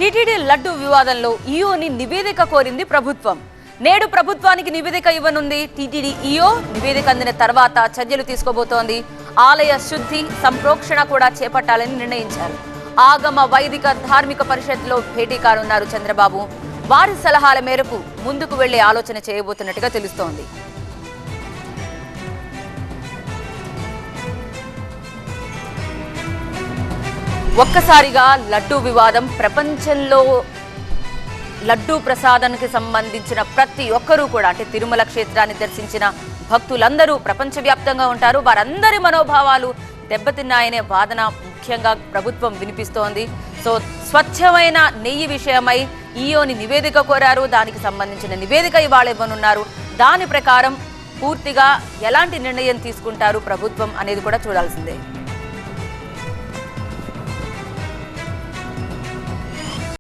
TTD laddu వివాదంలో ఈఓని నివేదిక కోరింది ప్రభుత్వం. నేడు ప్రభుత్వానికి నివేదిక ఇవ్వనుంది టీటీడీ ఈఓ. నివేదిక అందిన తర్వాత చర్యలు తీసుకోబోతోంది. ఆలయ శుద్ధి సంప్రోక్షణ కూడా చేపట్టాలని నిర్ణయించారు. ఆగమ వైదిక ధార్మిక పరిషత్లో భేటీ కానున్నారు చంద్రబాబు. వారి సలహాల మేరకు ముందుకు వెళ్లే ఆలోచన చేయబోతున్నట్టుగా తెలుస్తోంది. ఒక్కసారిగా లడ్డూ వివాదం ప్రపంచంలో లడ్డూ ప్రసాదానికి సంబంధించిన ప్రతి ఒక్కరూ కూడా అంటే తిరుమల క్షేత్రాన్ని దర్శించిన భక్తులందరూ ప్రపంచవ్యాప్తంగా ఉంటారు. వారందరి మనోభావాలు దెబ్బతిన్నాయనే వాదన ముఖ్యంగా ప్రభుత్వం వినిపిస్తోంది. సో స్వచ్ఛమైన నెయ్యి విషయమై ఈఓని నివేదిక కోరారు. దానికి సంబంధించిన నివేదిక ఇవాళ ఇవ్వనున్నారు. దాని ప్రకారం పూర్తిగా ఎలాంటి నిర్ణయం తీసుకుంటారు ప్రభుత్వం అనేది కూడా చూడాల్సిందే.